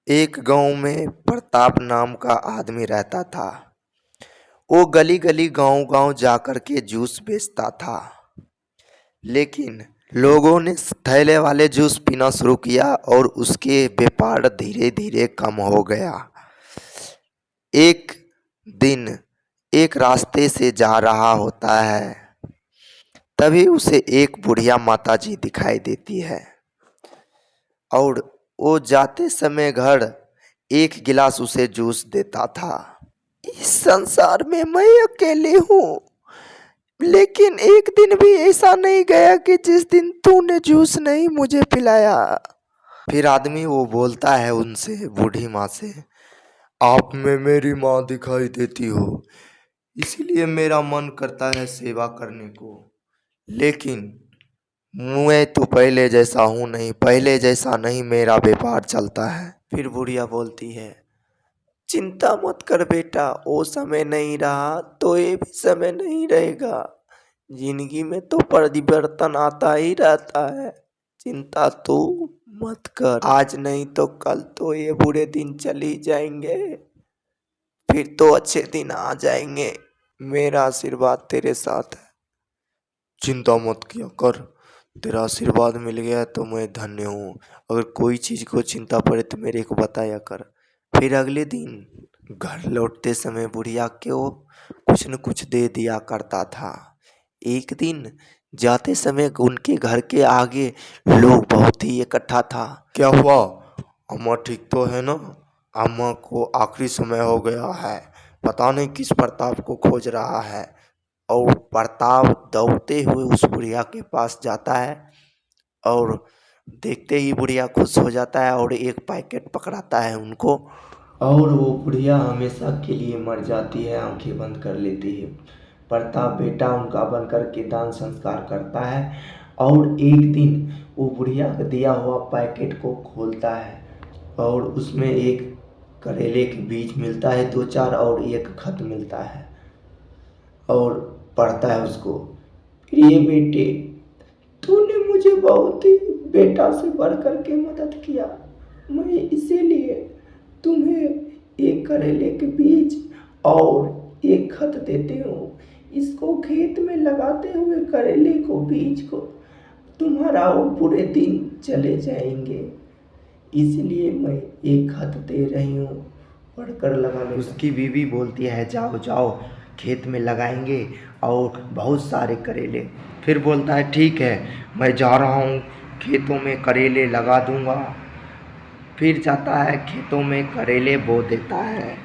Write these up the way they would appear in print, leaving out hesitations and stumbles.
एक गांव में प्रताप नाम का आदमी रहता था। वो गली गली गांव गांव जाकर के जूस बेचता था। लेकिन लोगों ने थैले वाले जूस पीना शुरू किया और उसके व्यापार धीरे धीरे कम हो गया। एक दिन एक रास्ते से जा रहा होता है, तभी उसे एक बुढ़िया माताजी दिखाई देती है और वो जाते समय घर एक गिलास उसे जूस देता था। इस संसार में मैं अकेली हूँ, लेकिन एक दिन भी ऐसा नहीं गया कि जिस दिन तूने जूस नहीं मुझे पिलाया। फिर आदमी वो बोलता है उनसे, बूढ़ी माँ से, आप में मेरी माँ दिखाई देती हो, इसीलिए मेरा मन करता है सेवा करने को। लेकिन मैं तो पहले जैसा हूँ नहीं, पहले जैसा नहीं मेरा व्यापार चलता है। फिर बुढ़िया बोलती है, चिंता मत कर बेटा, वो समय नहीं रहा तो ये भी समय नहीं रहेगा। जिंदगी में तो परिवर्तन आता ही रहता है। चिंता तू मत कर, आज नहीं तो कल तो ये बुरे दिन चले जाएंगे, फिर तो अच्छे दिन आ जाएंगे। मेरा आशीर्वाद तेरे साथ है, चिंता मत किया कर। तेरा आशीर्वाद मिल गया तो मैं धन्य हूँ। अगर कोई चीज़ को चिंता पड़े तो मेरे को बताया कर। फिर अगले दिन घर लौटते समय बुढ़िया को कुछ न कुछ दे दिया करता था। एक दिन जाते समय उनके घर के आगे लोग बहुत ही इकट्ठा था। क्या हुआ, अम्मा ठीक तो है ना? अम्मा को आखिरी समय हो गया है, पता नहीं किस प्रताप को खोज रहा है। और प्रताप दौड़ते हुए उस बुढ़िया के पास जाता है और देखते ही बुढ़िया खुश हो जाता है और एक पैकेट पकड़ाता है उनको, और वो बुढ़िया हमेशा के लिए मर जाती है, आंखें बंद कर लेती है। प्रताप बेटा उनका बनकर के दान संस्कार करता है और एक दिन वो बुढ़िया का दिया हुआ पैकेट को खोलता है और उसमें एक करेले के बीज मिलता है, दो चार, और एक खत मिलता है और पढ़ता है उसको, प्रिय बेटे, तूने मुझे बहुत ही बेटा से बढ़ कर के मदद किया। मैं इसीलिए तुम्हें एक करेले के बीज और एक खत देते हूँ। इसको खेत में लगाते हुए करेले को बीज को तुम्हारा वो बुरे दिन चले जाएंगे, इसलिए मैं एक खत दे रही हूँ, पढ़कर लगाने। उसकी बीवी बोलती है, जाओ जाओ खेत में लगाएंगे और बहुत सारे करेले। फिर बोलता है, ठीक है मैं जा रहा हूँ, खेतों में करेले लगा दूंगा। फिर जाता है खेतों में करेले बो देता है।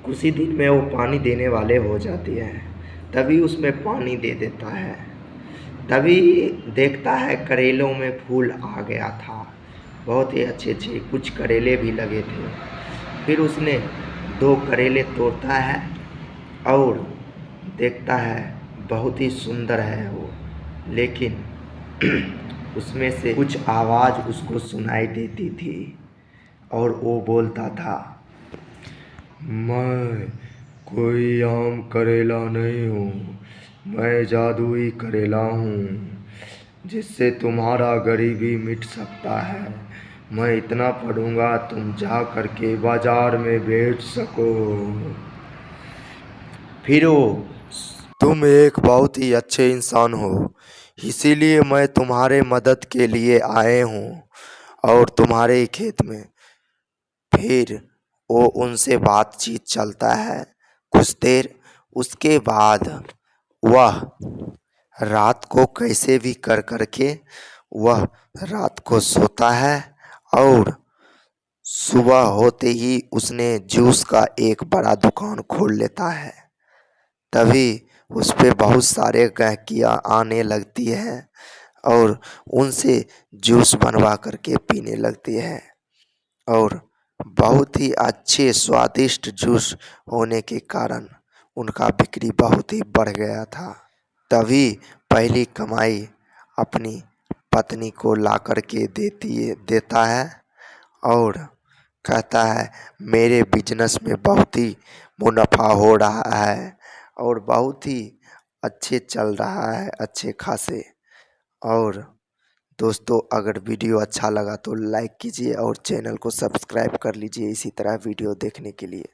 कुछ ही दिन में वो पानी देने वाले हो जाती है, तभी उसमें पानी दे देता है। तभी देखता है करेलों में फूल आ गया था, बहुत ही अच्छे अच्छे कुछ करेले भी लगे थे। फिर उसने दो करेले तोड़ता है और देखता है बहुत ही सुंदर है वो, लेकिन उसमें से कुछ आवाज़ उसको सुनाई देती थी और वो बोलता था, मैं कोई आम करेला नहीं हूँ, मैं जादुई करेला हूँ जिससे तुम्हारा गरीबी मिट सकता है। मैं इतना पढ़ूंगा तुम जा कर के बाजार में बेच सको। फिर वो, तुम एक बहुत ही अच्छे इंसान हो, इसीलिए मैं तुम्हारे मदद के लिए आए हूँ और तुम्हारे खेत में। फिर वो उनसे बातचीत चलता है कुछ देर। उसके बाद वह रात को कैसे भी कर करके वह रात को सोता है और सुबह होते ही उसने जूस का एक बड़ा दुकान खोल लेता है। तभी उस पे बहुत सारे गहकियाँ आने लगती है और उनसे जूस बनवा करके पीने लगती है और बहुत ही अच्छे स्वादिष्ट जूस होने के कारण उनका बिक्री बहुत ही बढ़ गया था। तभी पहली कमाई अपनी पत्नी को ला कर के देता है और कहता है, मेरे बिजनेस में बहुत ही मुनाफा हो रहा है और बहुत ही अच्छे चल रहा है, अच्छे खासे। और दोस्तों अगर वीडियो अच्छा लगा तो लाइक कीजिए और चैनल को सब्सक्राइब कर लीजिए इसी तरह वीडियो देखने के लिए।